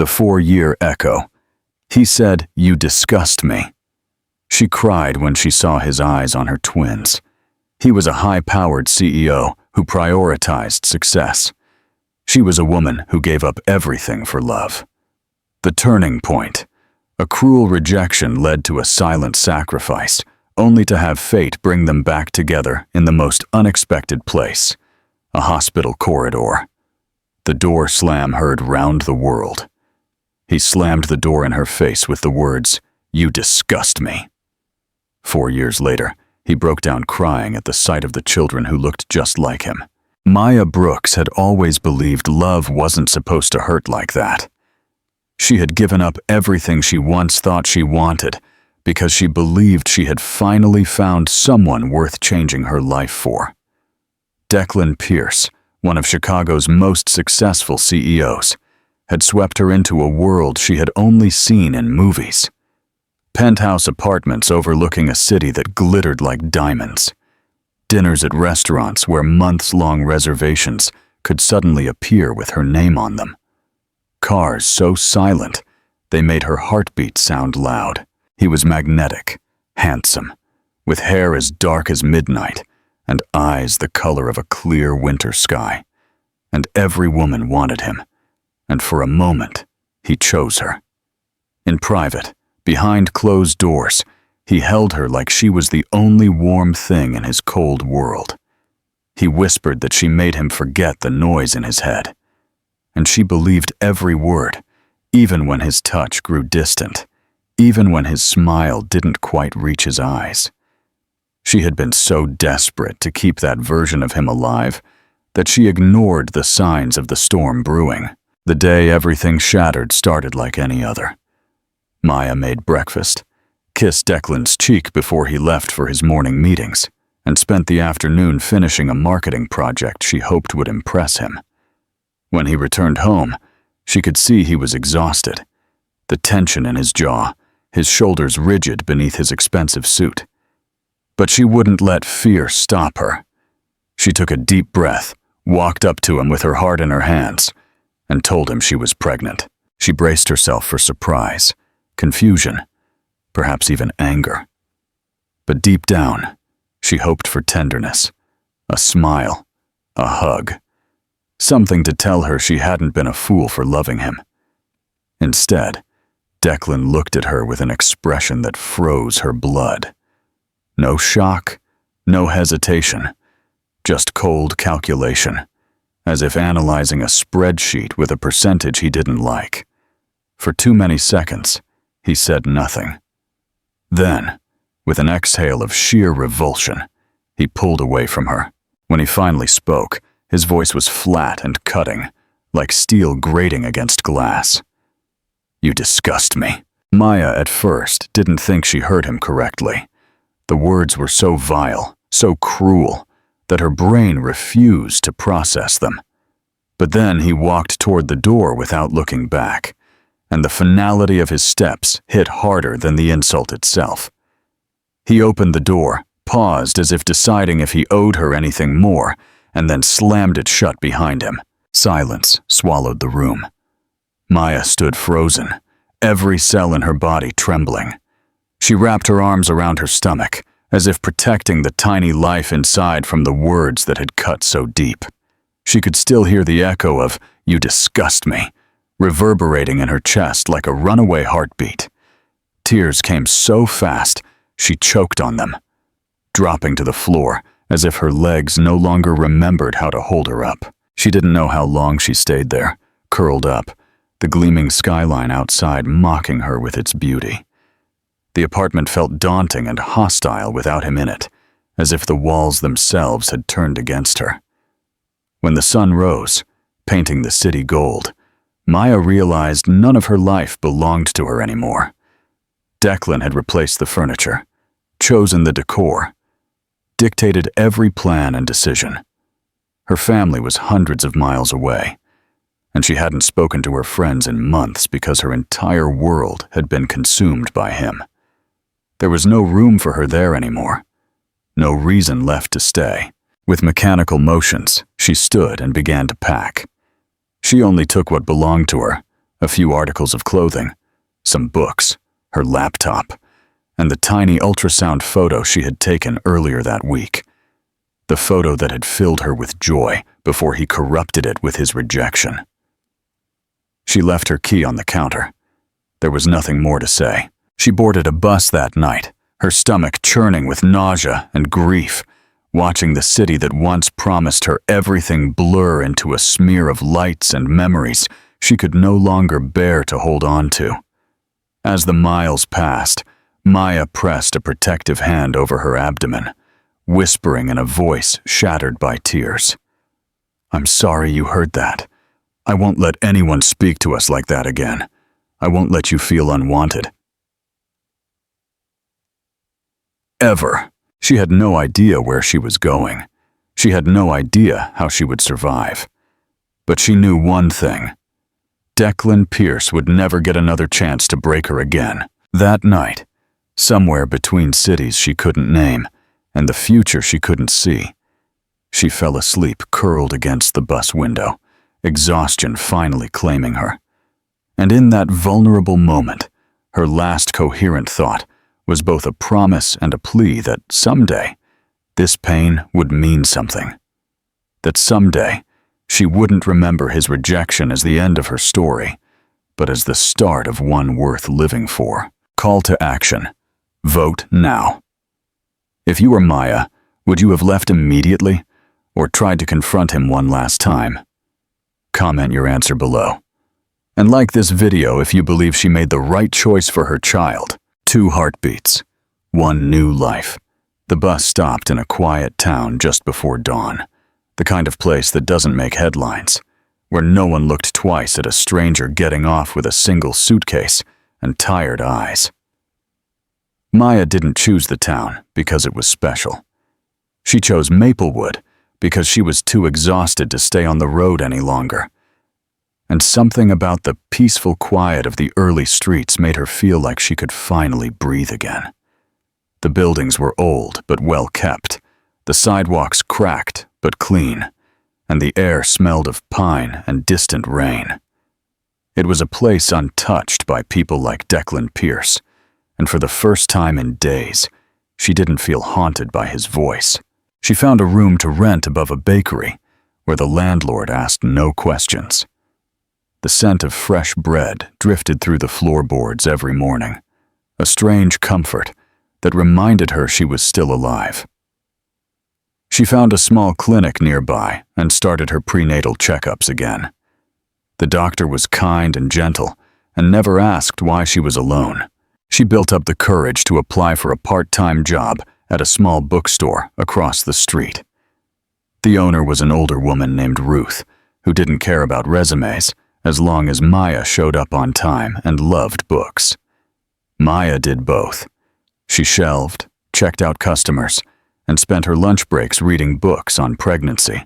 The 4-year echo. He said, "You disgust me." She cried when she saw his eyes on her twins. He was a high-powered CEO who prioritized success. She was a woman who gave up everything for love. The turning point. A cruel rejection led to a silent sacrifice, only to have fate bring them back together in the most unexpected place, a hospital corridor. The door slam heard round the world. He slammed the door in her face with the words, "You disgust me." 4 years later, he broke down crying at the sight of the children who looked just like him. Maya Brooks had always believed love wasn't supposed to hurt like that. She had given up everything she once thought she wanted because she believed she had finally found someone worth changing her life for. Declan Pierce, one of Chicago's most successful CEOs, had swept her into a world she had only seen in movies. Penthouse apartments overlooking a city that glittered like diamonds. Dinners at restaurants where months-long reservations could suddenly appear with her name on them. Cars so silent, they made her heartbeat sound loud. He was magnetic, handsome, with hair as dark as midnight and eyes the color of a clear winter sky. And every woman wanted him. And for a moment, he chose her. In private, behind closed doors, he held her like she was the only warm thing in his cold world. He whispered that she made him forget the noise in his head. And she believed every word, even when his touch grew distant, even when his smile didn't quite reach his eyes. She had been so desperate to keep that version of him alive that she ignored the signs of the storm brewing. The day everything shattered started like any other. Maya made breakfast, kissed Declan's cheek before he left for his morning meetings, and spent the afternoon finishing a marketing project she hoped would impress him. When he returned home, she could see he was exhausted, the tension in his jaw, his shoulders rigid beneath his expensive suit. But she wouldn't let fear stop her. She took a deep breath, walked up to him with her heart in her hands, and told him she was pregnant. She braced herself for surprise, confusion, perhaps even anger. But deep down, she hoped for tenderness, a smile, a hug, something to tell her she hadn't been a fool for loving him. Instead, Declan looked at her with an expression that froze her blood. No shock, no hesitation, just cold calculation, as if analyzing a spreadsheet with a percentage he didn't like. For too many seconds, he said nothing. Then, with an exhale of sheer revulsion, he pulled away from her. When he finally spoke, his voice was flat and cutting, like steel grating against glass. "You disgust me." Maya, at first, didn't think she heard him correctly. The words were so vile, so cruel, that her brain refused to process them. But then he walked toward the door without looking back, and the finality of his steps hit harder than the insult itself. He opened the door, paused as if deciding if he owed her anything more, and then slammed it shut behind him. Silence swallowed the room. Maya stood frozen, every cell in her body trembling. She wrapped her arms around her stomach, as if protecting the tiny life inside from the words that had cut so deep. She could still hear the echo of, "You disgust me," reverberating in her chest like a runaway heartbeat. Tears came so fast, she choked on them, dropping to the floor as if her legs no longer remembered how to hold her up. She didn't know how long she stayed there, curled up, the gleaming skyline outside mocking her with its beauty. The apartment felt daunting and hostile without him in it, as if the walls themselves had turned against her. When the sun rose, painting the city gold, Maya realized none of her life belonged to her anymore. Declan had replaced the furniture, chosen the decor, dictated every plan and decision. Her family was hundreds of miles away, and she hadn't spoken to her friends in months because her entire world had been consumed by him. There was no room for her there anymore, no reason left to stay. With mechanical motions, she stood and began to pack. She only took what belonged to her, a few articles of clothing, some books, her laptop, and the tiny ultrasound photo she had taken earlier that week. The photo that had filled her with joy before he corrupted it with his rejection. She left her key on the counter. There was nothing more to say. She boarded a bus that night, her stomach churning with nausea and grief, watching the city that once promised her everything blur into a smear of lights and memories she could no longer bear to hold on to. As the miles passed, Maya pressed a protective hand over her abdomen, whispering in a voice shattered by tears. "I'm sorry you heard that. I won't let anyone speak to us like that again. I won't let you feel unwanted." Ever. She had no idea where she was going. She had no idea how she would survive. But she knew one thing. Declan Pierce would never get another chance to break her again. That night, somewhere between cities she couldn't name and the future she couldn't see, she fell asleep curled against the bus window, exhaustion finally claiming her. And in that vulnerable moment, her last coherent thought was both a promise and a plea that someday this pain would mean something. That someday she wouldn't remember his rejection as the end of her story, but as the start of one worth living for. Call to action. Vote now. If you were Maya, would you have left immediately or tried to confront him one last time? Comment your answer below. And like this video if you believe she made the right choice for her child. 2 heartbeats, 1 new life. The bus stopped in a quiet town just before dawn, the kind of place that doesn't make headlines, where no one looked twice at a stranger getting off with a single suitcase and tired eyes. Maya didn't choose the town because it was special. She chose Maplewood because she was too exhausted to stay on the road any longer. And something about the peaceful quiet of the early streets made her feel like she could finally breathe again. The buildings were old but well kept, the sidewalks cracked but clean, and the air smelled of pine and distant rain. It was a place untouched by people like Declan Pierce, and for the first time in days, she didn't feel haunted by his voice. She found a room to rent above a bakery, where the landlord asked no questions. The scent of fresh bread drifted through the floorboards every morning, a strange comfort that reminded her she was still alive. She found a small clinic nearby and started her prenatal checkups again. The doctor was kind and gentle and never asked why she was alone. She built up the courage to apply for a part-time job at a small bookstore across the street. The owner was an older woman named Ruth, who didn't care about resumes as long as Maya showed up on time and loved books. Maya did both. She shelved, checked out customers, and spent her lunch breaks reading books on pregnancy,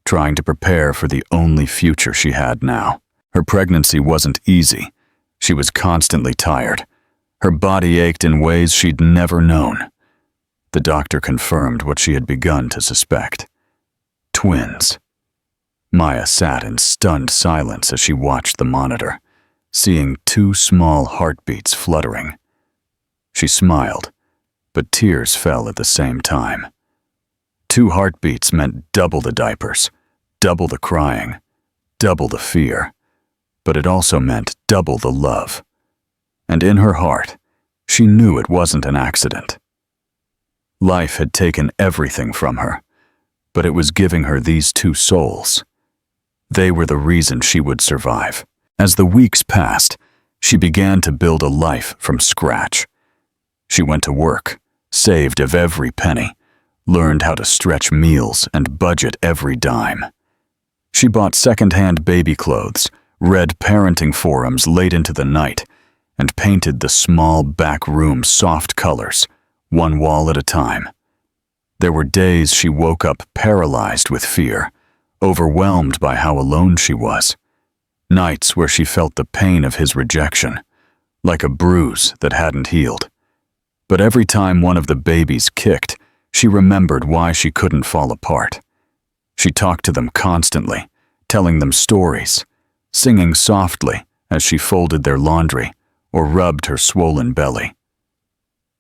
trying to prepare for the only future she had now. Her pregnancy wasn't easy. She was constantly tired. Her body ached in ways she'd never known. The doctor confirmed what she had begun to suspect. Twins. Maya sat in stunned silence as she watched the monitor, seeing 2 small heartbeats fluttering. She smiled, but tears fell at the same time. 2 heartbeats meant double the diapers, double the crying, double the fear, but it also meant double the love. And in her heart, she knew it wasn't an accident. Life had taken everything from her, but it was giving her these 2 souls. They were the reason she would survive. As the weeks passed, she began to build a life from scratch. She went to work, saved of every penny, learned how to stretch meals and budget every dime. She bought second-hand baby clothes, read parenting forums late into the night, and painted the small back room soft colors, one wall at a time. There were days she woke up paralyzed with fear, overwhelmed by how alone she was. Nights where she felt the pain of his rejection, like a bruise that hadn't healed. But every time one of the babies kicked, she remembered why she couldn't fall apart. She talked to them constantly, telling them stories, singing softly as she folded their laundry or rubbed her swollen belly.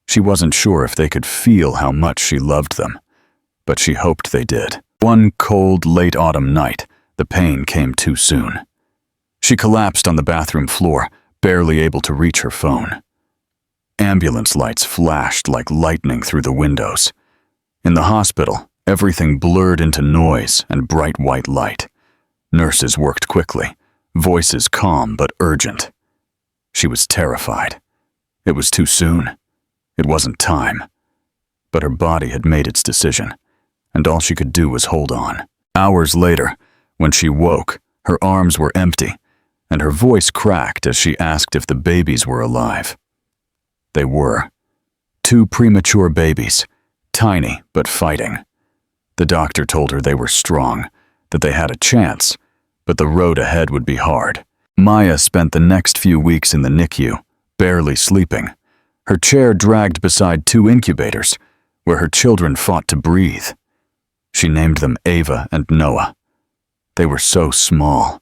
She wasn't sure if they could feel how much she loved them, but she hoped they did. One cold, late autumn night, the pain came too soon. She collapsed on the bathroom floor, barely able to reach her phone. Ambulance lights flashed like lightning through the windows. In the hospital, everything blurred into noise and bright white light. Nurses worked quickly, voices calm but urgent. She was terrified. It was too soon. It wasn't time. But her body had made its decision, and all she could do was hold on. Hours later, when she woke, her arms were empty, and her voice cracked as she asked if the babies were alive. They were. 2 premature babies, tiny but fighting. The doctor told her they were strong, that they had a chance, but the road ahead would be hard. Maya spent the next few weeks in the NICU, barely sleeping, her chair dragged beside 2 incubators, where her children fought to breathe. She named them Ava and Noah. They were so small,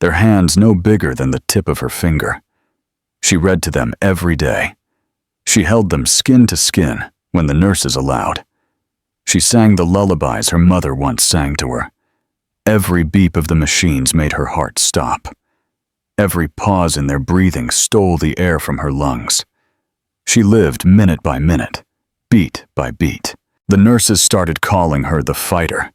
their hands no bigger than the tip of her finger. She read to them every day. She held them skin to skin when the nurses allowed. She sang the lullabies her mother once sang to her. Every beep of the machines made her heart stop. Every pause in their breathing stole the air from her lungs. She lived minute by minute, beat by beat. The nurses started calling her the fighter.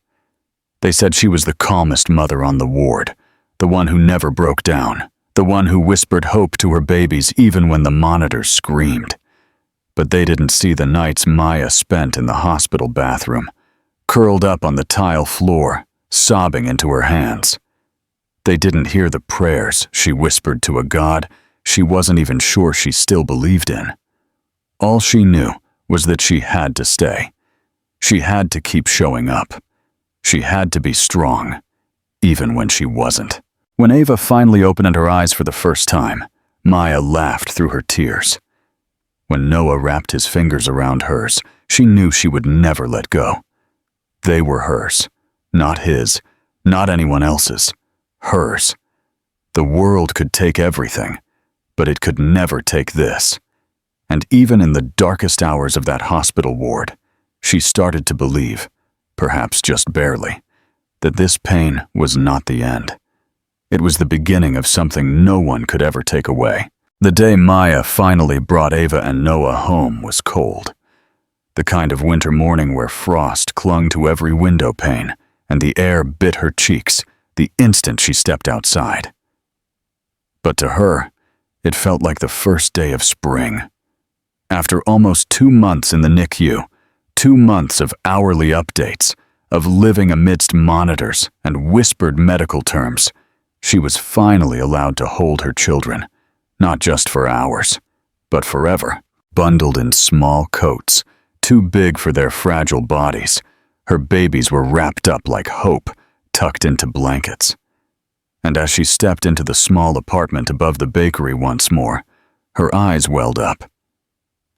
They said she was the calmest mother on the ward, the one who never broke down, the one who whispered hope to her babies even when the monitors screamed. But they didn't see the nights Maya spent in the hospital bathroom, curled up on the tile floor, sobbing into her hands. They didn't hear the prayers she whispered to a God she wasn't even sure she still believed in. All she knew was that she had to stay. She had to keep showing up. She had to be strong, even when she wasn't. When Ava finally opened her eyes for the first time, Maya laughed through her tears. When Noah wrapped his fingers around hers, she knew she would never let go. They were hers, not his, not anyone else's. Hers. The world could take everything, but it could never take this. And even in the darkest hours of that hospital ward, she started to believe, perhaps just barely, that this pain was not the end. It was the beginning of something no one could ever take away. The day Maya finally brought Ava and Noah home was cold. The kind of winter morning where frost clung to every window pane and the air bit her cheeks the instant she stepped outside. But to her, it felt like the first day of spring. After almost 2 months in the NICU, 2 months of hourly updates, of living amidst monitors and whispered medical terms, she was finally allowed to hold her children, not just for hours, but forever. Bundled in small coats, too big for their fragile bodies, her babies were wrapped up like hope, tucked into blankets. And as she stepped into the small apartment above the bakery once more, her eyes welled up.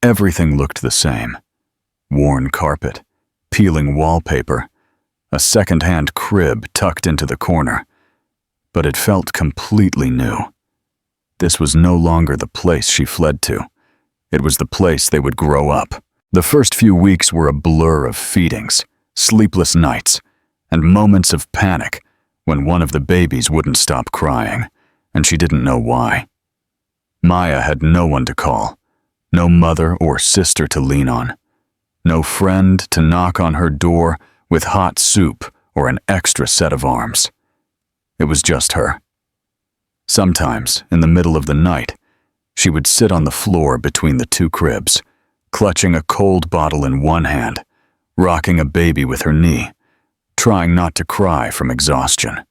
Everything looked the same. Worn carpet, peeling wallpaper, a second-hand crib tucked into the corner. But it felt completely new. This was no longer the place she fled to. It was the place they would grow up. The first few weeks were a blur of feedings, sleepless nights, and moments of panic when one of the babies wouldn't stop crying, and she didn't know why. Maya had no one to call, no mother or sister to lean on, no friend to knock on her door with hot soup or an extra set of arms. It was just her. Sometimes, in the middle of the night, she would sit on the floor between the 2 cribs, clutching a cold bottle in one hand, rocking a baby with her knee, trying not to cry from exhaustion.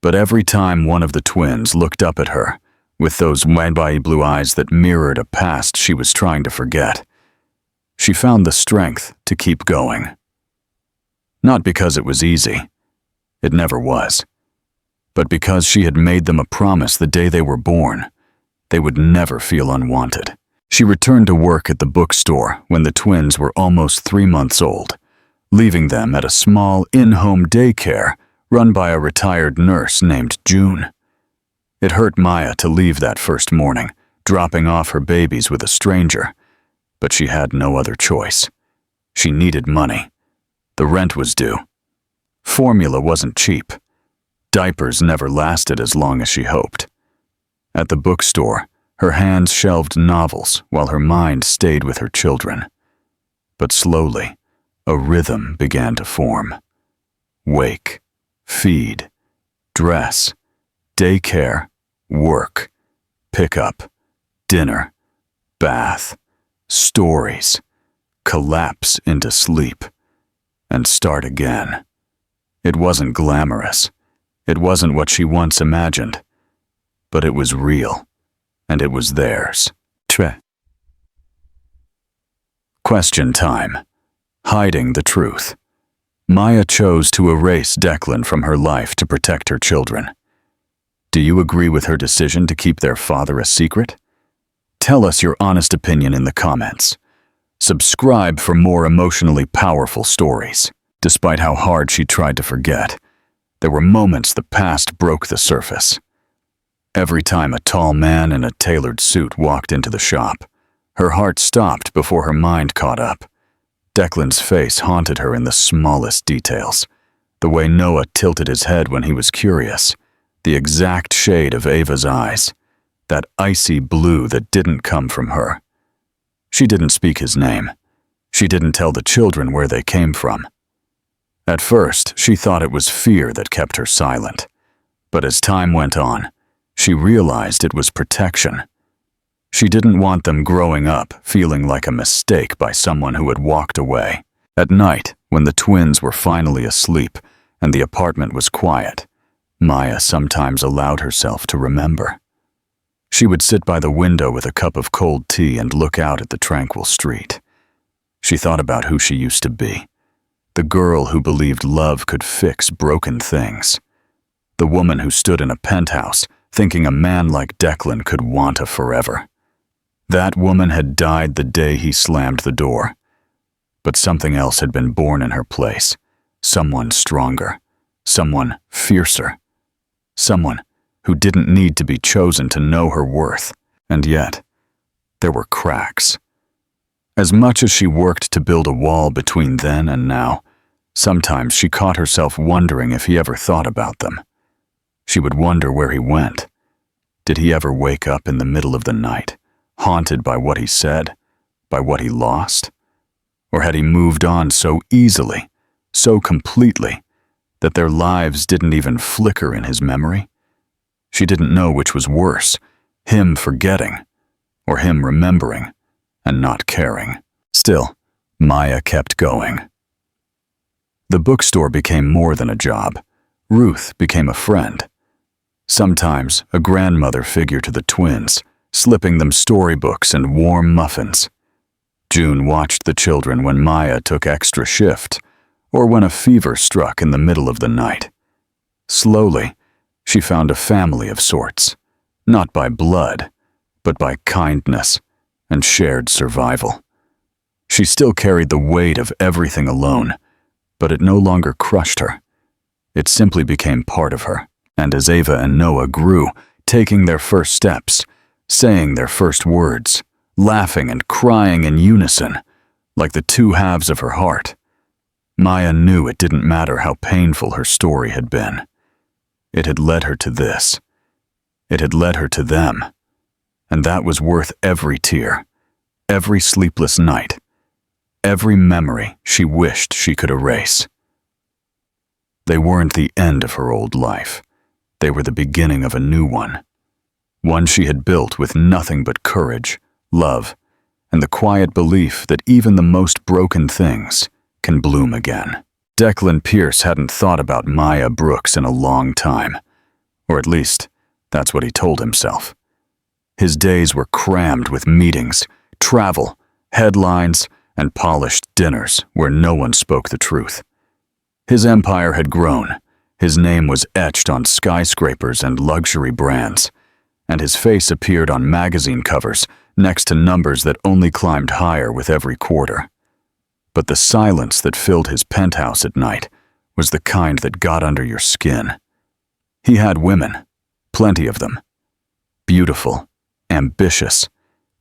But every time one of the twins looked up at her, with those wide blue eyes that mirrored a past she was trying to forget, she found the strength to keep going. Not because it was easy. It never was. But because she had made them a promise the day they were born, they would never feel unwanted. She returned to work at the bookstore when the twins were almost 3 months old, leaving them at a small in-home daycare run by a retired nurse named June. It hurt Maya to leave that first morning, dropping off her babies with a stranger, but she had no other choice. She needed money. The rent was due. Formula wasn't cheap. Diapers never lasted as long as she hoped. At the bookstore, her hands shelved novels while her mind stayed with her children. But slowly, a rhythm began to form. Wake, feed, dress, daycare, work, pickup, dinner, bath, stories, collapse into sleep, and start again. It wasn't glamorous. It wasn't what she once imagined. But it was real, and it was theirs. Question time. Hiding the truth. Maya chose to erase Declan from her life to protect her children. Do you agree with her decision to keep their father a secret? Tell us your honest opinion in the comments. Subscribe for more emotionally powerful stories. Despite how hard she tried to forget, there were moments the past broke the surface. Every time a tall man in a tailored suit walked into the shop, her heart stopped before her mind caught up. Declan's face haunted her in the smallest details. The way Noah tilted his head when he was curious, the exact shade of Ava's eyes, that icy blue that didn't come from her. She didn't speak his name. She didn't tell the children where they came from. At first, she thought it was fear that kept her silent. But as time went on, she realized it was protection. She didn't want them growing up feeling like a mistake by someone who had walked away. At night, when the twins were finally asleep and the apartment was quiet, Maya sometimes allowed herself to remember. She would sit by the window with a cup of cold tea and look out at the tranquil street. She thought about who she used to be. The girl who believed love could fix broken things. The woman who stood in a penthouse thinking a man like Declan could want her forever. That woman had died the day he slammed the door. But something else had been born in her place. Someone stronger. Someone fiercer. Someone who didn't need to be chosen to know her worth. And yet, there were cracks. As much as she worked to build a wall between then and now, sometimes she caught herself wondering if he ever thought about them. She would wonder where he went. Did he ever wake up in the middle of the night, haunted by what he said, by what he lost? Or had he moved on so easily, so completely, that their lives didn't even flicker in his memory? She didn't know which was worse, him forgetting, or him remembering and not caring. Still, Maya kept going. The bookstore became more than a job. Ruth became a friend. Sometimes a grandmother figure to the twins, slipping them storybooks and warm muffins. June watched the children when Maya took extra shift, or when a fever struck in the middle of the night. Slowly, she found a family of sorts, not by blood, but by kindness and shared survival. She still carried the weight of everything alone, but it no longer crushed her. It simply became part of her. And as Ava and Noah grew, taking their first steps, saying their first words, laughing and crying in unison, like the two halves of her heart, Maya knew it didn't matter how painful her story had been. It had led her to this. It had led her to them. And that was worth every tear, every sleepless night, every memory she wished she could erase. They weren't the end of her old life. They were the beginning of a new one. One she had built with nothing but courage, love, and the quiet belief that even the most broken things can bloom again. Declan Pierce hadn't thought about Maya Brooks in a long time, or at least, that's what he told himself. His days were crammed with meetings, travel, headlines, and polished dinners where no one spoke the truth. His empire had grown. His name was etched on skyscrapers and luxury brands, and his face appeared on magazine covers next to numbers that only climbed higher with every quarter. But the silence that filled his penthouse at night was the kind that got under your skin. He had women, plenty of them, Beautiful, ambitious,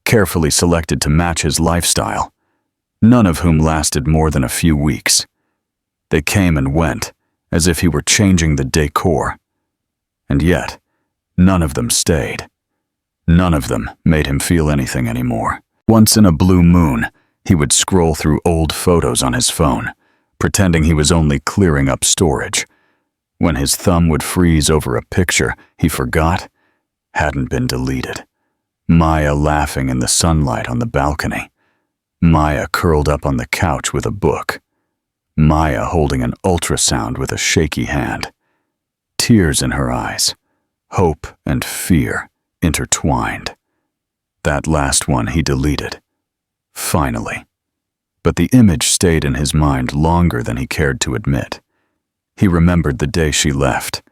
carefully selected to match his lifestyle, none of whom lasted more than a few weeks. They came and went, as if he were changing the decor. And yet, none of them stayed. None of them made him feel anything anymore. Once in a blue moon, he would scroll through old photos on his phone, pretending he was only clearing up storage. When his thumb would freeze over a picture he forgot hadn't been deleted. Maya laughing in the sunlight on the balcony. Maya curled up on the couch with a book. Maya holding an ultrasound with a shaky hand. Tears in her eyes. Hope and fear intertwined. That last one he deleted. Finally. But the image stayed in his mind longer than he cared to admit. He remembered the day she left,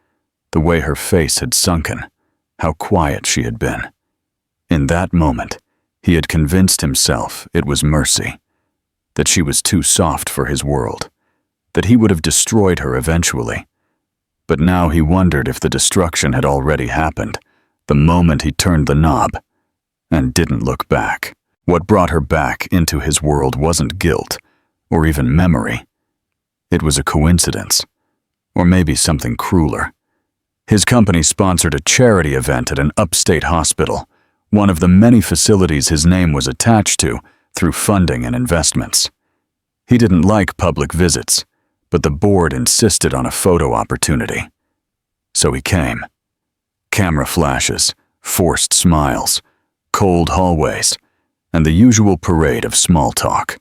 the way her face had sunken, how quiet she had been. In that moment, he had convinced himself it was mercy, that she was too soft for his world, that he would have destroyed her eventually. But now he wondered if the destruction had already happened, the moment he turned the knob, and didn't look back. What brought her back into his world wasn't guilt, or even memory. It was a coincidence, or maybe something crueler. His company sponsored a charity event at an upstate hospital, one of the many facilities his name was attached to through funding and investments. He didn't like public visits, but the board insisted on a photo opportunity. So he came. Camera flashes, forced smiles, cold hallways, and the usual parade of small talk.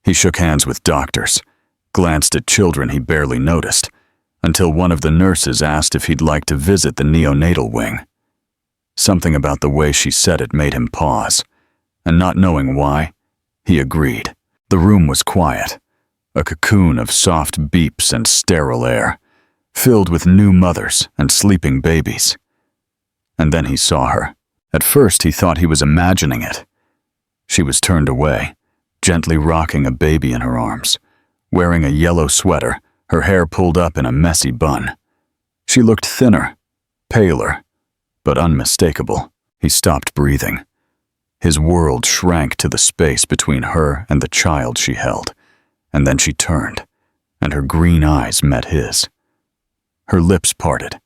He shook hands with doctors, glanced at children he barely noticed, until one of the nurses asked if he'd like to visit the neonatal wing. Something about the way she said it made him pause, and not knowing why, he agreed. The room was quiet, a cocoon of soft beeps and sterile air, filled with new mothers and sleeping babies. And then he saw her. At first he thought he was imagining it. She was turned away, gently rocking a baby in her arms, wearing a yellow sweater, her hair pulled up in a messy bun. She looked thinner, paler, but unmistakable. He stopped breathing. His world shrank to the space between her and the child she held, and then she turned, and her green eyes met his. Her lips parted,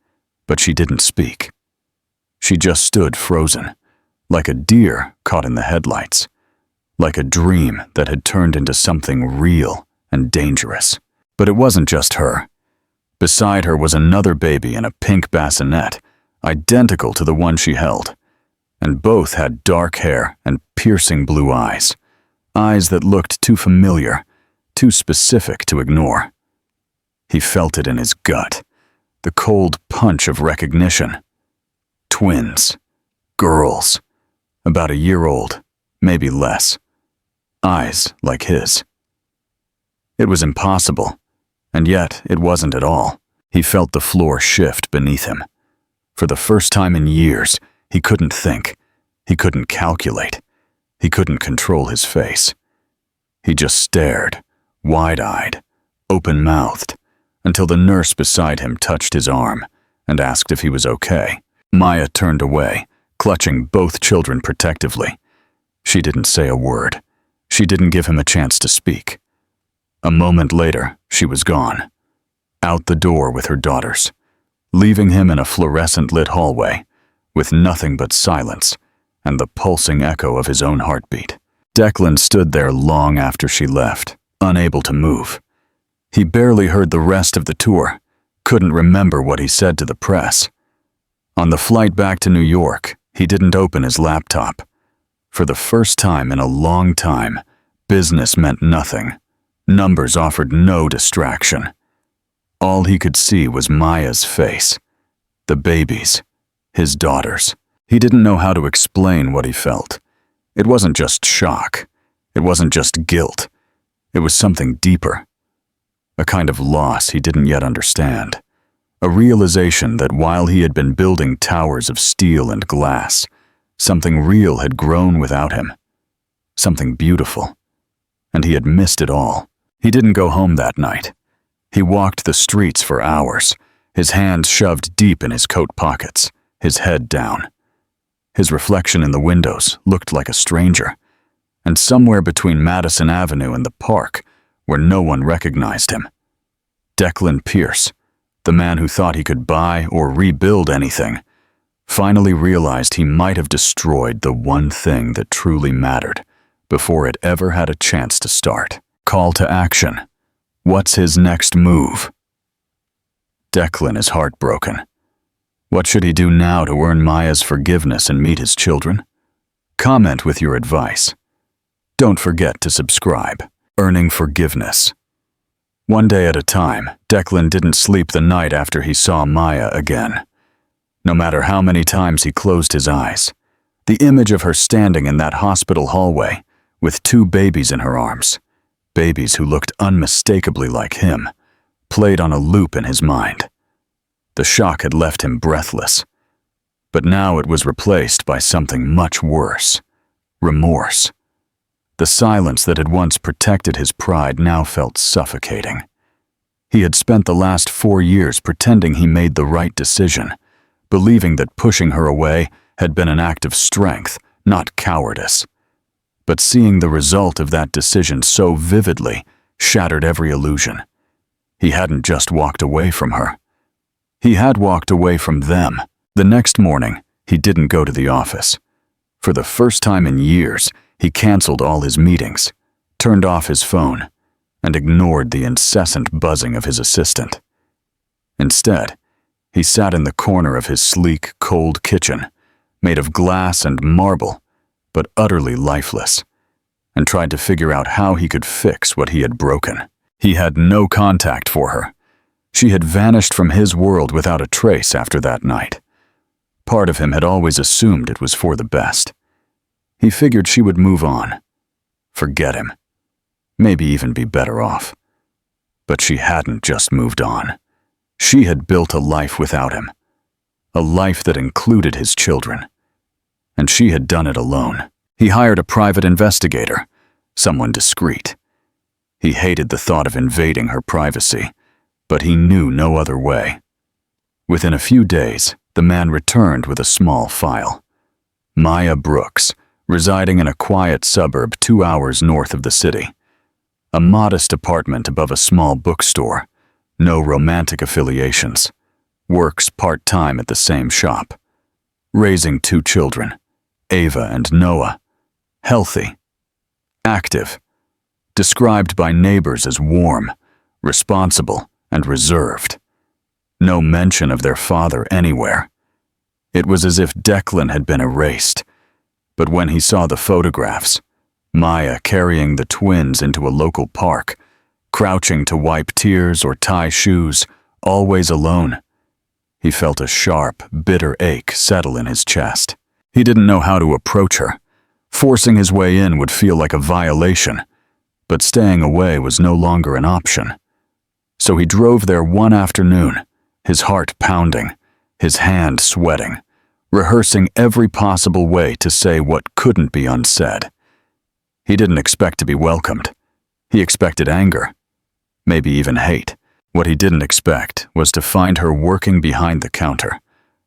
but she didn't speak. She just stood frozen, like a deer caught in the headlights, like a dream that had turned into something real and dangerous. But it wasn't just her. Beside her was another baby in a pink bassinet, identical to the one she held, and both had dark hair and piercing blue eyes, eyes that looked too familiar, too specific to ignore. He felt it in his gut, the cold punch of recognition. Twins, girls, about a year old, maybe less, eyes like his. It was impossible, and yet it wasn't at all. He felt the floor shift beneath him. For the first time in years, he couldn't think, he couldn't calculate, he couldn't control his face. He just stared, wide-eyed, open-mouthed, until the nurse beside him touched his arm and asked if he was okay. Maya turned away, clutching both children protectively. She didn't say a word. She didn't give him a chance to speak. A moment later, she was gone, out the door with her daughters, leaving him in a fluorescent-lit hallway, with nothing but silence and the pulsing echo of his own heartbeat. Declan stood there long after she left, unable to move. He barely heard the rest of the tour, couldn't remember what he said to the press. On the flight back to New York, he didn't open his laptop. For the first time in a long time, business meant nothing. Numbers offered no distraction. All he could see was Maya's face, the babies, his daughters. He didn't know how to explain what he felt. It wasn't just shock. It wasn't just guilt. It was something deeper. A kind of loss he didn't yet understand. A realization that while he had been building towers of steel and glass, something real had grown without him. Something beautiful. And he had missed it all. He didn't go home that night. He walked the streets for hours, his hands shoved deep in his coat pockets, his head down. His reflection in the windows looked like a stranger, and somewhere between Madison Avenue and the park, where no one recognized him, Declan Pierce, the man who thought he could buy or rebuild anything, finally realized he might have destroyed the one thing that truly mattered before it ever had a chance to start. Call to action. What's his next move? Declan is heartbroken. What should he do now to earn Maya's forgiveness and meet his children? Comment with your advice. Don't forget to subscribe. Earning forgiveness. One day at a time, Declan didn't sleep the night after he saw Maya again. No matter how many times he closed his eyes, the image of her standing in that hospital hallway with 2 babies in her arms, babies who looked unmistakably like him, played on a loop in his mind. The shock had left him breathless, but now it was replaced by something much worse: remorse. The silence that had once protected his pride now felt suffocating. He had spent the last 4 years pretending he made the right decision, believing that pushing her away had been an act of strength, not cowardice. But seeing the result of that decision so vividly shattered every illusion. He hadn't just walked away from her. He had walked away from them. The next morning, he didn't go to the office. For the first time in years, he canceled all his meetings, turned off his phone, and ignored the incessant buzzing of his assistant. Instead, he sat in the corner of his sleek, cold kitchen, made of glass and marble, but utterly lifeless, and tried to figure out how he could fix what he had broken. He had no contact for her. She had vanished from his world without a trace after that night. Part of him had always assumed it was for the best. He figured she would move on, forget him, maybe even be better off. But she hadn't just moved on. She had built a life without him, a life that included his children. And she had done it alone. He hired a private investigator, someone discreet. He hated the thought of invading her privacy, but he knew no other way. Within a few days, the man returned with a small file. Maya Brooks, residing in a quiet suburb 2 hours north of the city. A modest apartment above a small bookstore, no romantic affiliations, works part-time at the same shop. Raising 2 children, Ava and Noah, healthy, active, described by neighbors as warm, responsible, and reserved. No mention of their father anywhere. It was as if Declan had been erased. But when he saw the photographs, Maya carrying the twins into a local park, crouching to wipe tears or tie shoes, always alone, he felt a sharp, bitter ache settle in his chest. He didn't know how to approach her. Forcing his way in would feel like a violation, but staying away was no longer an option. So he drove there one afternoon, his heart pounding, his hand sweating, rehearsing every possible way to say what couldn't be unsaid. He didn't expect to be welcomed. He expected anger, maybe even hate. What he didn't expect was to find her working behind the counter,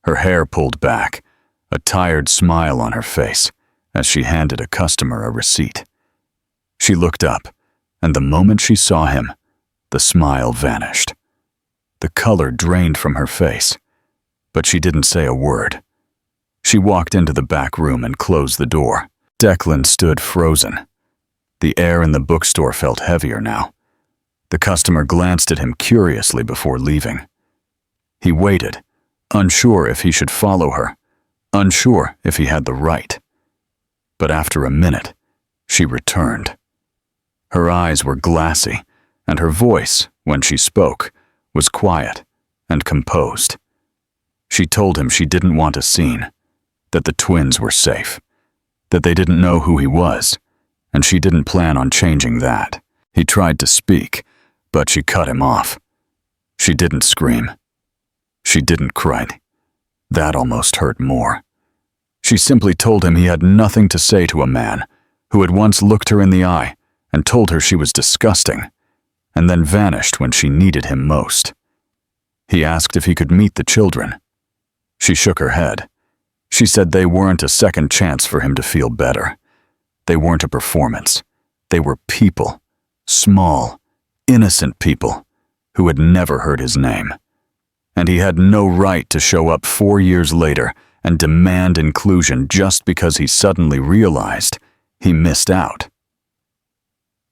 her hair pulled back, a tired smile on her face as she handed a customer a receipt. She looked up, and the moment she saw him, the smile vanished. The color drained from her face, but she didn't say a word. She walked into the back room and closed the door. Declan stood frozen. The air in the bookstore felt heavier now. The customer glanced at him curiously before leaving. He waited, unsure if he should follow her, unsure if he had the right. But after a minute, she returned. Her eyes were glassy, and her voice, when she spoke, was quiet and composed. She told him she didn't want a scene, that the twins were safe, that they didn't know who he was, and she didn't plan on changing that. He tried to speak, but she cut him off. She didn't scream. She didn't cry. That almost hurt more. She simply told him he had nothing to say to a man who had once looked her in the eye and told her she was disgusting, and then vanished when she needed him most. He asked if he could meet the children. She shook her head. She said they weren't a second chance for him to feel better. They weren't a performance. They were people, small, innocent people, who had never heard his name. And he had no right to show up 4 years later and demand inclusion just because he suddenly realized he missed out.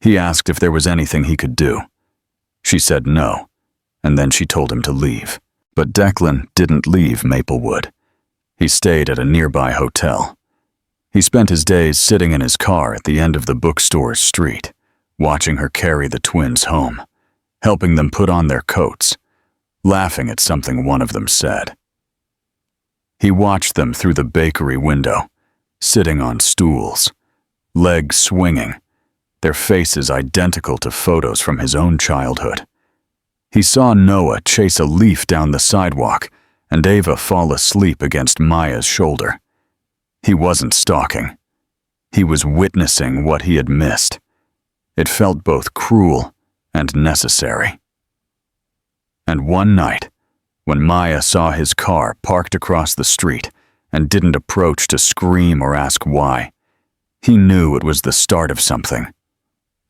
He asked if there was anything he could do. She said no, and then she told him to leave. But Declan didn't leave Maplewood. He stayed at a nearby hotel. He spent his days sitting in his car at the end of the bookstore's street, watching her carry the twins home, helping them put on their coats, laughing at something one of them said. He watched them through the bakery window, sitting on stools, legs swinging, their faces identical to photos from his own childhood. He saw Noah chase a leaf down the sidewalk and Ava fall asleep against Maya's shoulder. He wasn't stalking. He was witnessing what he had missed. It felt both cruel and necessary. And one night, when Maya saw his car parked across the street and didn't approach to scream or ask why, he knew it was the start of something.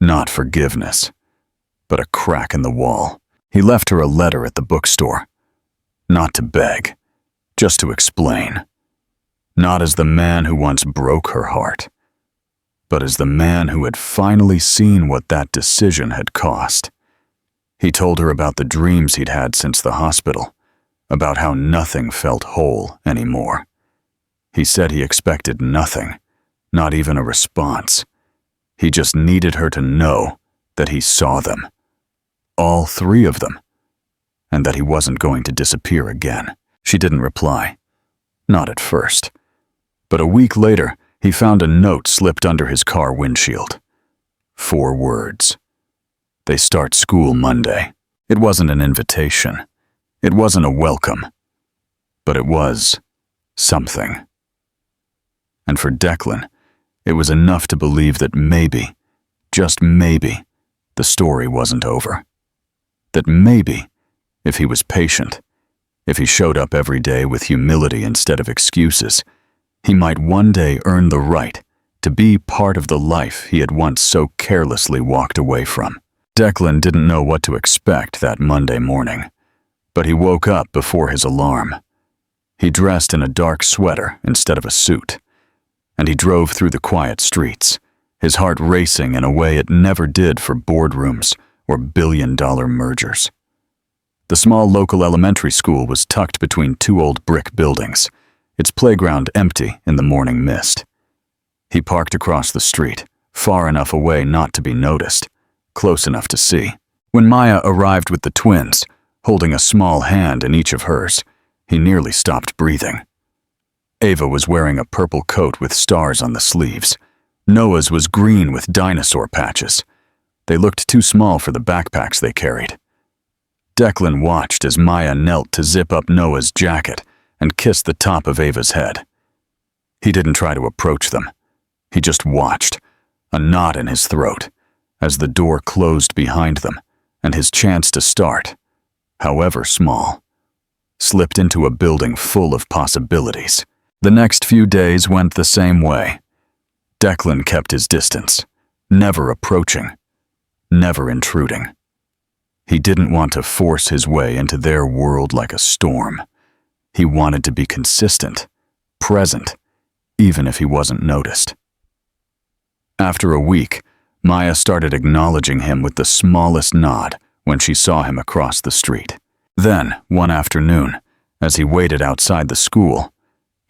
Not forgiveness, but a crack in the wall. He left her a letter at the bookstore. Not to beg, just to explain. Not as the man who once broke her heart, but as the man who had finally seen what that decision had cost. He told her about the dreams he'd had since the hospital, about how nothing felt whole anymore. He said he expected nothing, not even a response. He just needed her to know that he saw them, all 3 of them, and that he wasn't going to disappear again. She didn't reply, not at first. But a week later, he found a note slipped under his car windshield. 4 words. They start school Monday. It wasn't an invitation. It wasn't a welcome. But it was something. And for Declan, it was enough to believe that maybe, just maybe, the story wasn't over. That maybe, if he was patient, if he showed up every day with humility instead of excuses, he might one day earn the right to be part of the life he had once so carelessly walked away from. Declan didn't know what to expect that Monday morning, but he woke up before his alarm. He dressed in a dark sweater instead of a suit, and he drove through the quiet streets, his heart racing in a way it never did for boardrooms or billion-dollar mergers. The small local elementary school was tucked between 2 old brick buildings, its playground empty in the morning mist. He parked across the street, far enough away not to be noticed, close enough to see. When Maya arrived with the twins, holding a small hand in each of hers, he nearly stopped breathing. Ava was wearing a purple coat with stars on the sleeves. Noah's was green with dinosaur patches. They looked too small for the backpacks they carried. Declan watched as Maya knelt to zip up Noah's jacket and kissed the top of Ava's head. He didn't try to approach them. He just watched, a knot in his throat, as the door closed behind them and his chance to start, however small, slipped into a building full of possibilities. The next few days went the same way. Declan kept his distance, never approaching, never intruding. He didn't want to force his way into their world like a storm. He wanted to be consistent, present, even if he wasn't noticed. After a week, Maya started acknowledging him with the smallest nod when she saw him across the street. Then, one afternoon, as he waited outside the school,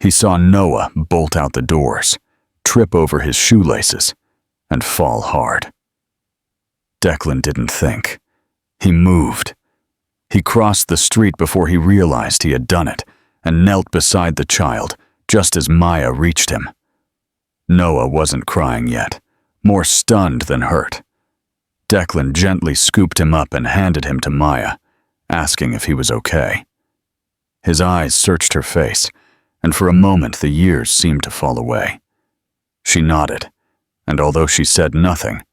he saw Noah bolt out the doors, trip over his shoelaces, and fall hard. Declan didn't think. He moved. He crossed the street before he realized he had done it and knelt beside the child just as Maya reached him. Noah wasn't crying yet, more stunned than hurt. Declan gently scooped him up and handed him to Maya, asking if he was okay. His eyes searched her face, and for a moment the years seemed to fall away. She nodded, and although she said nothing,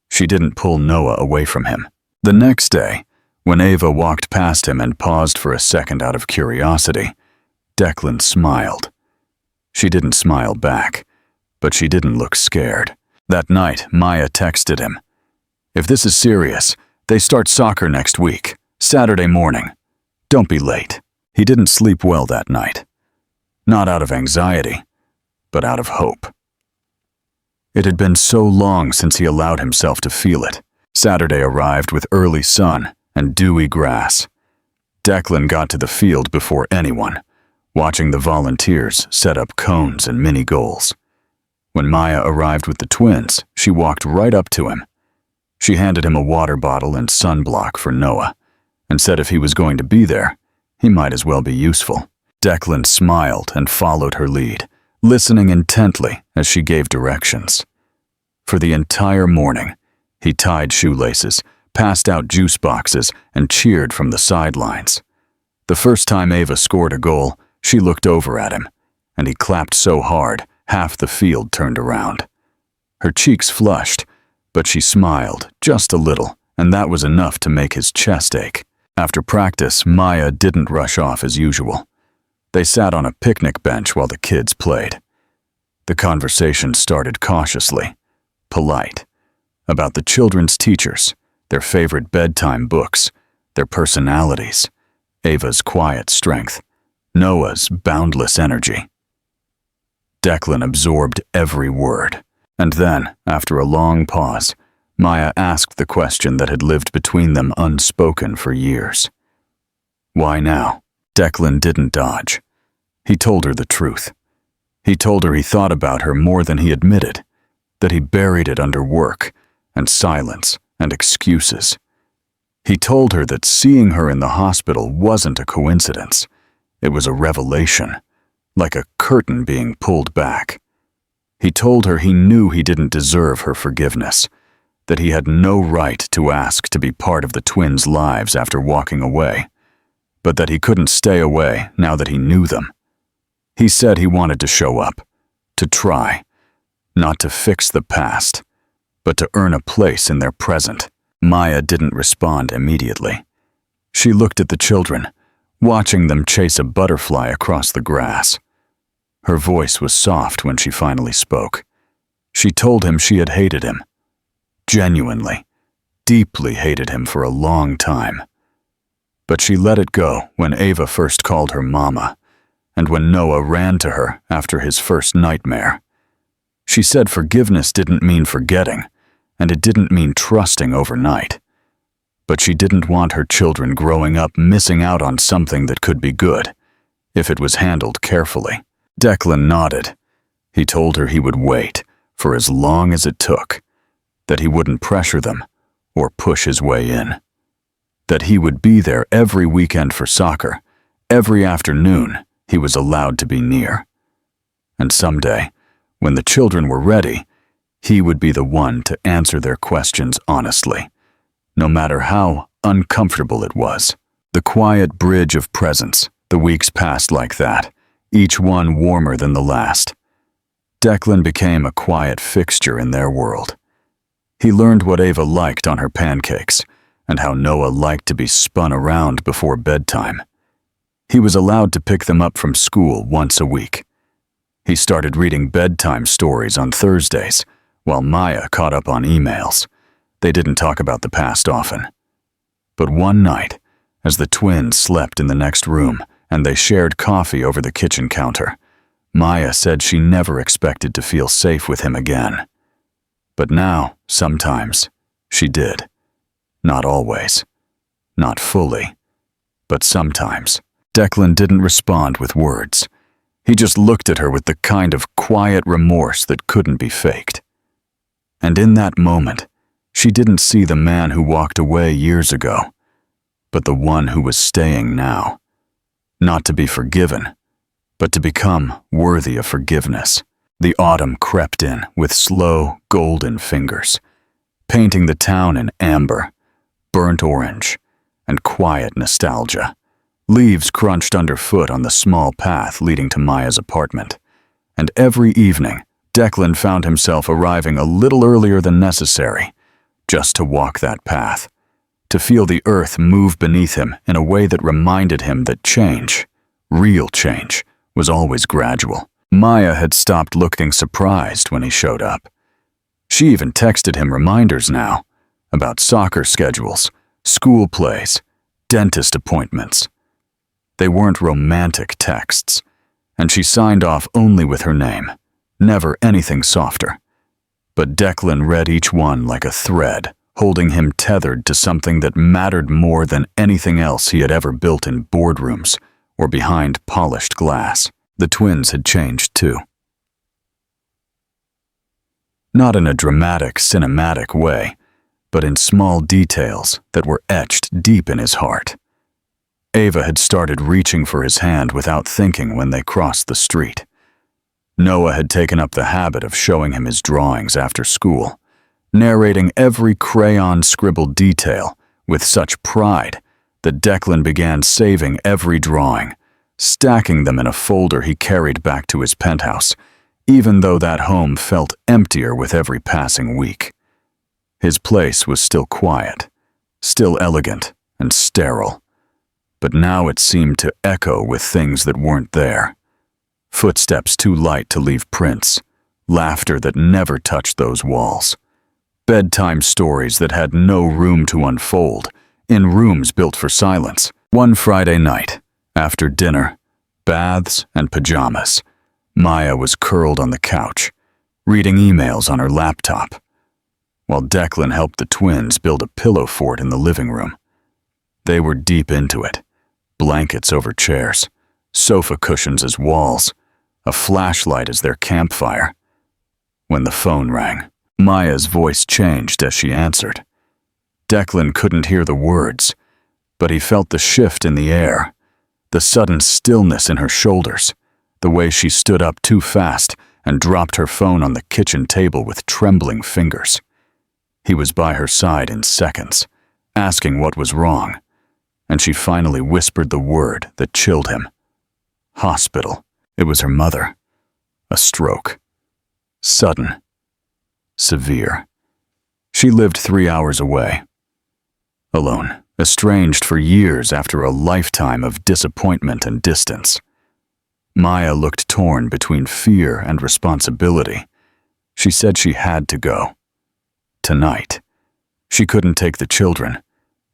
she didn't pull Noah away from him. The next day, when Ava walked past him and paused for a second out of curiosity, Declan smiled. She didn't smile back, but she didn't look scared. That night, Maya texted him. "If this is serious, they start soccer next week, Saturday morning. Don't be late." He didn't sleep well that night. Not out of anxiety, but out of hope. It had been so long since he allowed himself to feel it. Saturday arrived with early sun and dewy grass. Declan got to the field before anyone, watching the volunteers set up cones and mini goals. When Maya arrived with the twins, she walked right up to him. She handed him a water bottle and sunblock for Noah, and said if he was going to be there, he might as well be useful. Declan smiled and followed her lead, listening intently as she gave directions. For the entire morning, he tied shoelaces, passed out juice boxes, and cheered from the sidelines. The first time Ava scored a goal, she looked over at him, and he clapped so hard, half the field turned around. Her cheeks flushed, but she smiled just a little, and that was enough to make his chest ache. After practice, Maya didn't rush off as usual. They sat on a picnic bench while the kids played. The conversation started cautiously, polite, about the children's teachers, their favorite bedtime books, their personalities, Ava's quiet strength, Noah's boundless energy. Declan absorbed every word, and then, after a long pause, Maya asked the question that had lived between them unspoken for years. Why now? Declan didn't dodge. He told her the truth. He told her he thought about her more than he admitted, that he buried it under work and silence and excuses. He told her that seeing her in the hospital wasn't a coincidence. It was a revelation, like a curtain being pulled back. He told her he knew he didn't deserve her forgiveness, that he had no right to ask to be part of the twins' lives after walking away, but that he couldn't stay away now that he knew them. He said he wanted to show up, to try, not to fix the past, but to earn a place in their present. Maya didn't respond immediately. She looked at the children, watching them chase a butterfly across the grass. Her voice was soft when she finally spoke. She told him she had hated him. Genuinely, deeply hated him for a long time. But she let it go when Ava first called her mama, and when Noah ran to her after his first nightmare. She said forgiveness didn't mean forgetting, and it didn't mean trusting overnight. But she didn't want her children growing up missing out on something that could be good, if it was handled carefully. Declan nodded. He told her he would wait for as long as it took, that he wouldn't pressure them or push his way in, that he would be there every weekend for soccer, every afternoon he was allowed to be near. And someday, when the children were ready, he would be the one to answer their questions honestly, no matter how uncomfortable it was. The quiet bridge of presence, the weeks passed like that, each one warmer than the last. Declan became a quiet fixture in their world. He learned what Ava liked on her pancakes, and how Noah liked to be spun around before bedtime. He was allowed to pick them up from school once a week. He started reading bedtime stories on Thursdays, while Maya caught up on emails. They didn't talk about the past often. But one night, as the twins slept in the next room and they shared coffee over the kitchen counter, Maya said she never expected to feel safe with him again. But now, sometimes, she did. Not always. Not fully. But sometimes. Declan didn't respond with words. He just looked at her with the kind of quiet remorse that couldn't be faked. And in that moment, she didn't see the man who walked away years ago, but the one who was staying now. Not to be forgiven, but to become worthy of forgiveness. The autumn crept in with slow, golden fingers, painting the town in amber, burnt orange, and quiet nostalgia. Leaves crunched underfoot on the small path leading to Maya's apartment, and every evening, Declan found himself arriving a little earlier than necessary, just to walk that path, to feel the earth move beneath him in a way that reminded him that change, real change, was always gradual. Maya had stopped looking surprised when he showed up. She even texted him reminders now about soccer schedules, school plays, dentist appointments. They weren't romantic texts, and she signed off only with her name, never anything softer. But Declan read each one like a thread, holding him tethered to something that mattered more than anything else he had ever built in boardrooms or behind polished glass. The twins had changed too. Not in a dramatic, cinematic way, but in small details that were etched deep in his heart. Ava had started reaching for his hand without thinking when they crossed the street. Noah had taken up the habit of showing him his drawings after school, narrating every crayon-scribbled detail with such pride that Declan began saving every drawing, stacking them in a folder he carried back to his penthouse, even though that home felt emptier with every passing week. His place was still quiet, still elegant and sterile, but now it seemed to echo with things that weren't there. Footsteps too light to leave prints, laughter that never touched those walls, bedtime stories that had no room to unfold, in rooms built for silence. One Friday night, after dinner, baths and pajamas, Maya was curled on the couch, reading emails on her laptop, while Declan helped the twins build a pillow fort in the living room. They were deep into it, blankets over chairs, sofa cushions as walls, a flashlight as their campfire. When the phone rang, Maya's voice changed as she answered. Declan couldn't hear the words, but he felt the shift in the air, the sudden stillness in her shoulders, the way she stood up too fast and dropped her phone on the kitchen table with trembling fingers. He was by her side in seconds, asking what was wrong, and she finally whispered the word that chilled him. Hospital. It was her mother. A stroke. Sudden. Severe. She lived 3 hours away. Alone, estranged for years after a lifetime of disappointment and distance. Maya looked torn between fear and responsibility. She said she had to go. Tonight. She couldn't take the children.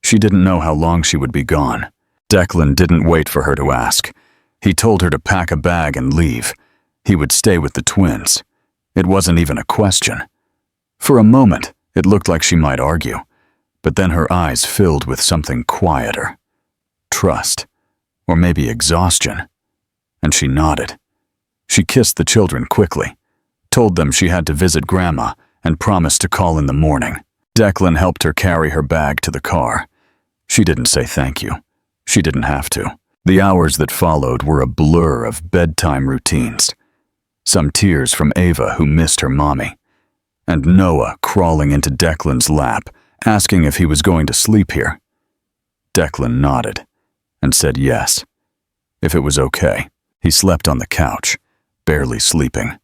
She didn't know how long she would be gone. Declan didn't wait for her to ask. He told her to pack a bag and leave. He would stay with the twins. It wasn't even a question. For a moment, it looked like she might argue, but then her eyes filled with something quieter. Trust, or maybe exhaustion. And she nodded. She kissed the children quickly, told them she had to visit Grandma, and promised to call in the morning. Declan helped her carry her bag to the car. She didn't say thank you. She didn't have to. The hours that followed were a blur of bedtime routines. Some tears from Ava, who missed her mommy, and Noah crawling into Declan's lap, asking if he was going to sleep here. Declan nodded and said yes, if it was okay. He slept on the couch, barely sleeping,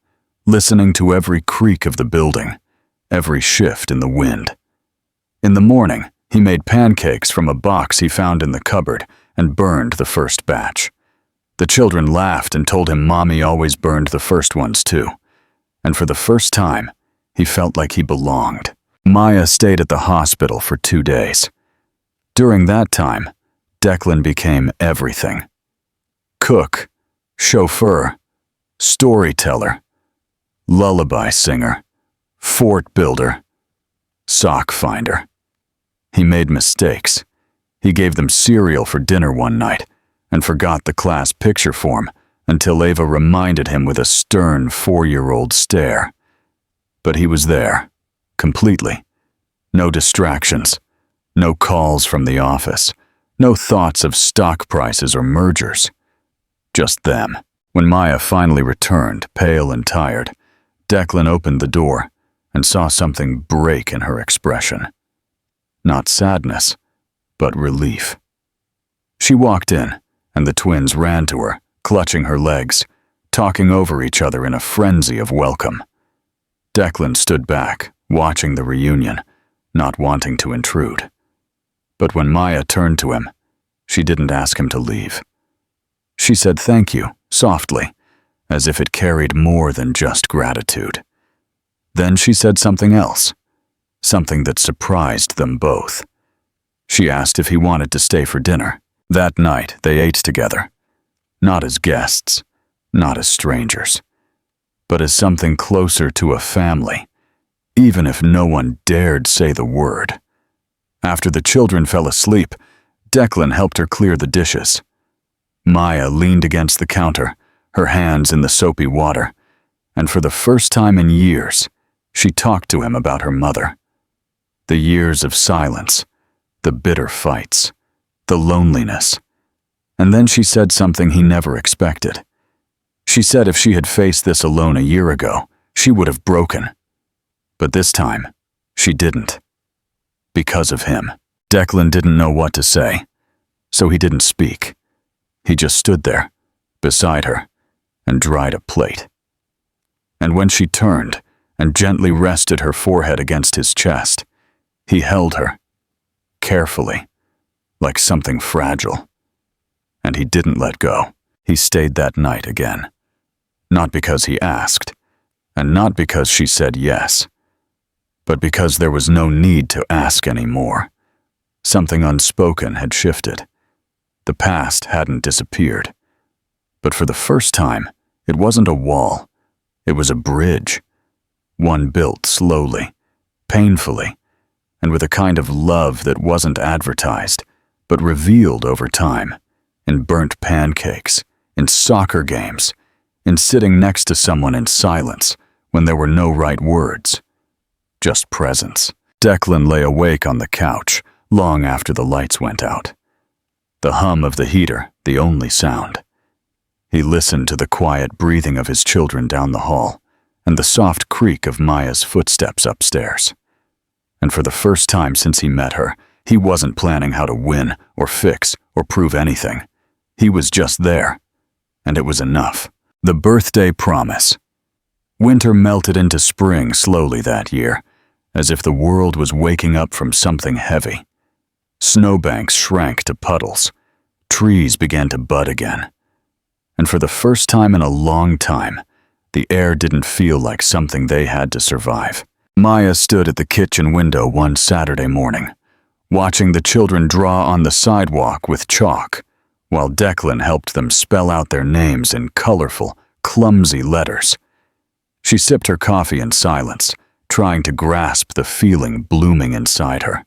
listening to every creak of the building, every shift in the wind. In the morning, he made pancakes from a box he found in the cupboard and burned the first batch. The children laughed and told him Mommy always burned the first ones too. And for the first time, he felt like he belonged. Maya stayed at the hospital for 2 days. During that time, Declan became everything. Cook, chauffeur, storyteller, lullaby singer, fort builder, sock finder. He made mistakes. He gave them cereal for dinner one night and forgot the class picture form until Ava reminded him with a stern 4-year-old stare. But he was there, completely. No distractions, no calls from the office, no thoughts of stock prices or mergers. Just them. When Maya finally returned, pale and tired, Declan opened the door and saw something break in her expression. Not sadness, but relief. She walked in, and the twins ran to her, clutching her legs, talking over each other in a frenzy of welcome. Declan stood back, watching the reunion, not wanting to intrude. But when Maya turned to him, she didn't ask him to leave. She said thank you, softly, as if it carried more than just gratitude. Then she said something else, something that surprised them both. She asked if he wanted to stay for dinner. That night, they ate together, not as guests, not as strangers, but as something closer to a family, even if no one dared say the word. After the children fell asleep, Declan helped her clear the dishes. Maya leaned against the counter, her hands in the soapy water, and for the first time in years, she talked to him about her mother. The years of silence, the bitter fights, the loneliness. And then she said something he never expected. She said if she had faced this alone a year ago, she would have broken. But this time, she didn't. Because of him. Declan didn't know what to say, so he didn't speak. He just stood there, beside her, and dried a plate. And when she turned and gently rested her forehead against his chest, he held her, carefully, like something fragile. And he didn't let go. He stayed that night again. Not because he asked, and not because she said yes, but because there was no need to ask anymore. Something unspoken had shifted. The past hadn't disappeared. But for the first time, it wasn't a wall. It was a bridge. One built slowly, painfully, and with a kind of love that wasn't advertised, but revealed over time, in burnt pancakes, in soccer games, in sitting next to someone in silence when there were no right words. Just presence. Declan lay awake on the couch long after the lights went out. The hum of the heater, the only sound. He listened to the quiet breathing of his children down the hall and the soft creak of Maya's footsteps upstairs. And for the first time since he met her, he wasn't planning how to win or fix or prove anything. He was just there, and it was enough. The birthday promise. Winter melted into spring slowly that year, as if the world was waking up from something heavy. Snowbanks shrank to puddles. Trees began to bud again. And for the first time in a long time, the air didn't feel like something they had to survive. Maya stood at the kitchen window one Saturday morning, watching the children draw on the sidewalk with chalk, while Declan helped them spell out their names in colorful, clumsy letters. She sipped her coffee in silence, trying to grasp the feeling blooming inside her.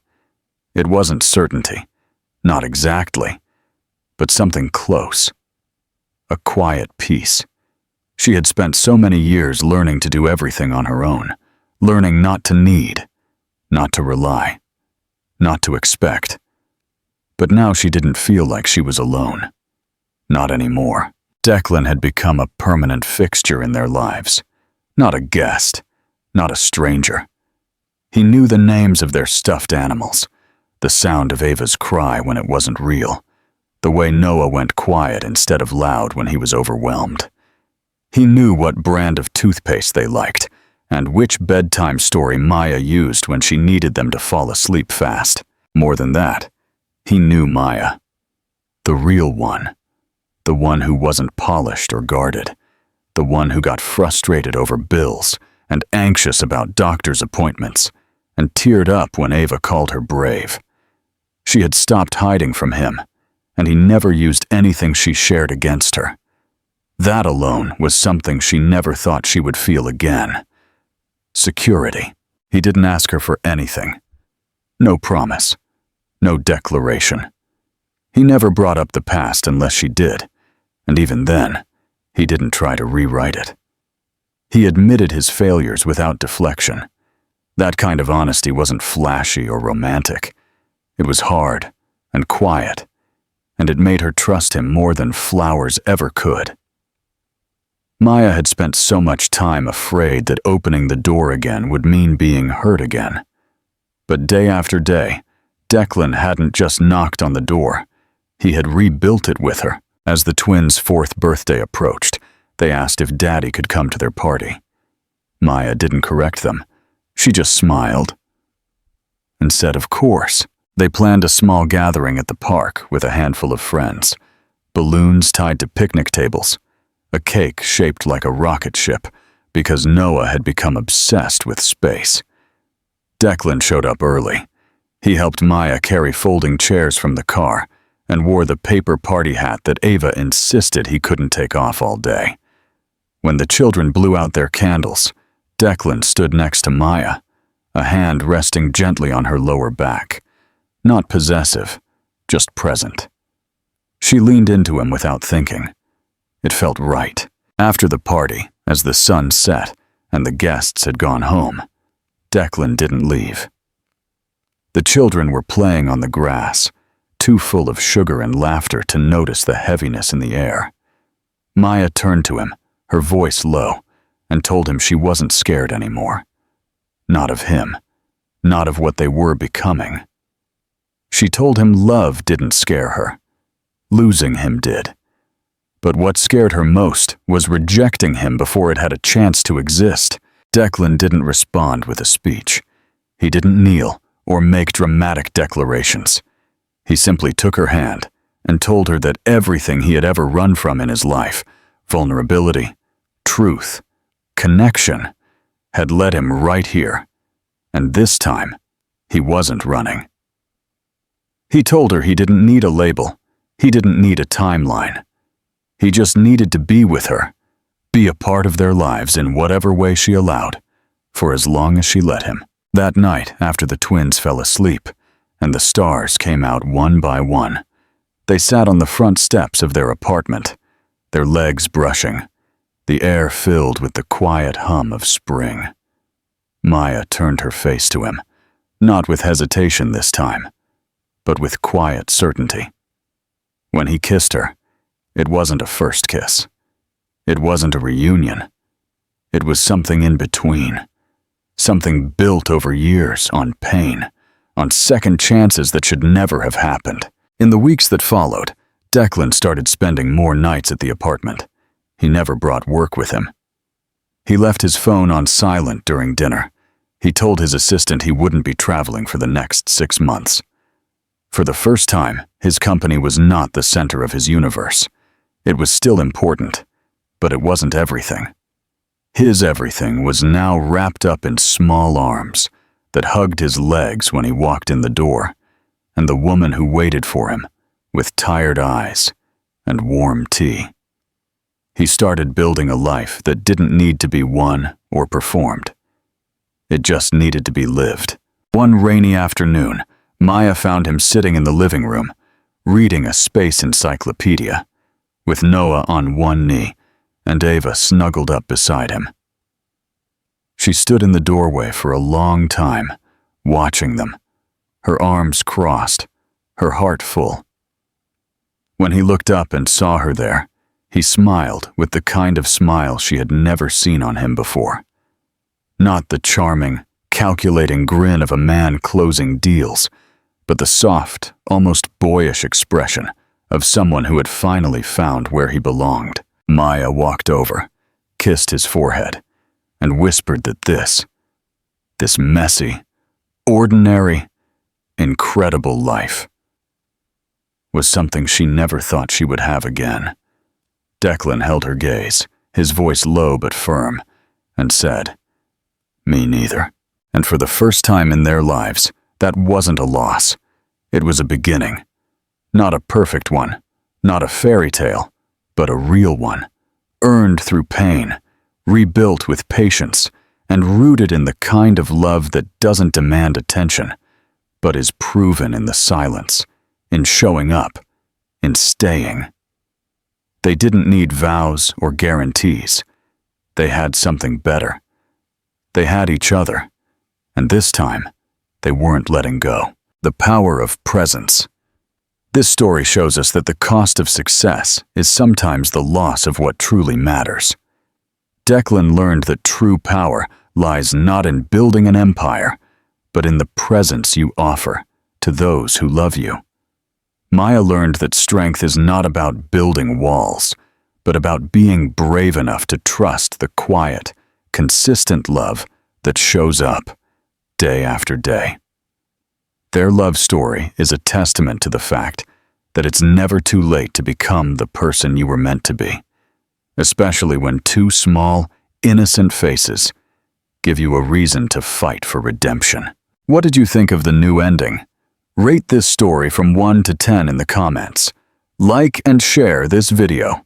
It wasn't certainty, not exactly, but something close. A quiet peace. She had spent so many years learning to do everything on her own, learning not to need, not to rely, not to expect. But now she didn't feel like she was alone. Not anymore. Declan had become a permanent fixture in their lives. Not a guest, not a stranger. He knew the names of their stuffed animals, the sound of Ava's cry when it wasn't real, the way Noah went quiet instead of loud when he was overwhelmed. He knew what brand of toothpaste they liked, and which bedtime story Maya used when she needed them to fall asleep fast. More than that, he knew Maya. The real one. The one who wasn't polished or guarded. The one who got frustrated over bills and anxious about doctor's appointments and teared up when Ava called her brave. She had stopped hiding from him, and he never used anything she shared against her. That alone was something she never thought she would feel again. Security. He didn't ask her for anything. No promise. No declaration. He never brought up the past unless she did, and even then, he didn't try to rewrite it. He admitted his failures without deflection. That kind of honesty wasn't flashy or romantic. It was hard and quiet, and it made her trust him more than flowers ever could. Maya had spent so much time afraid that opening the door again would mean being hurt again. But day after day, Declan hadn't just knocked on the door. He had rebuilt it with her. As the twins' 4th birthday approached, they asked if Daddy could come to their party. Maya didn't correct them. She just smiled and said, of course. They planned a small gathering at the park with a handful of friends, balloons tied to picnic tables, a cake shaped like a rocket ship, because Noah had become obsessed with space. Declan showed up early. He helped Maya carry folding chairs from the car and wore the paper party hat that Ava insisted he couldn't take off all day. When the children blew out their candles, Declan stood next to Maya, a hand resting gently on her lower back. Not possessive, just present. She leaned into him without thinking. It felt right. After the party, as the sun set and the guests had gone home, Declan didn't leave. The children were playing on the grass, too full of sugar and laughter to notice the heaviness in the air. Maya turned to him, her voice low, and told him she wasn't scared anymore. Not of him, not of what they were becoming. She told him love didn't scare her. Losing him did. But what scared her most was rejecting him before it had a chance to exist. Declan didn't respond with a speech. He didn't kneel or make dramatic declarations. He simply took her hand and told her that everything he had ever run from in his life, vulnerability, truth, connection, had led him right here. And this time, he wasn't running. He told her he didn't need a label. He didn't need a timeline. He just needed to be with her, be a part of their lives in whatever way she allowed, for as long as she let him. That night, after the twins fell asleep, and the stars came out one by one, they sat on the front steps of their apartment, their legs brushing, the air filled with the quiet hum of spring. Maya turned her face to him, not with hesitation this time, but with quiet certainty. When he kissed her, it wasn't a first kiss. It wasn't a reunion. It was something in between. Something built over years on pain, on second chances that should never have happened. In the weeks that followed, Declan started spending more nights at the apartment. He never brought work with him. He left his phone on silent during dinner. He told his assistant he wouldn't be traveling for the next 6 months. For the first time, his company was not the center of his universe. It was still important, but it wasn't everything. His everything was now wrapped up in small arms that hugged his legs when he walked in the door, and the woman who waited for him with tired eyes and warm tea. He started building a life that didn't need to be won or performed. It just needed to be lived. One rainy afternoon, Maya found him sitting in the living room, reading a space encyclopedia, with Noah on one knee and Ava snuggled up beside him. She stood in the doorway for a long time, watching them, her arms crossed, her heart full. When he looked up and saw her there, he smiled with the kind of smile she had never seen on him before. Not the charming, calculating grin of a man closing deals, but the soft, almost boyish expression of someone who had finally found where he belonged. Maya walked over, kissed his forehead, and whispered that this messy, ordinary, incredible life was something she never thought she would have again. Declan held her gaze, his voice low but firm, and said, "Me neither." And for the first time in their lives, that wasn't a loss. It was a beginning. Not a perfect one, not a fairy tale, but a real one, earned through pain, rebuilt with patience, and rooted in the kind of love that doesn't demand attention, but is proven in the silence, in showing up, in staying. They didn't need vows or guarantees. They had something better. They had each other, and this time, they weren't letting go. The power of presence. This story shows us that the cost of success is sometimes the loss of what truly matters. Declan learned that true power lies not in building an empire, but in the presence you offer to those who love you. Maya learned that strength is not about building walls, but about being brave enough to trust the quiet, consistent love that shows up day after day. Their love story is a testament to the fact that it's never too late to become the person you were meant to be. especially when two small, innocent faces give you a reason to fight for redemption. What did you think of the new ending? Rate this story from 1 to 10 in the comments. Like and share this video.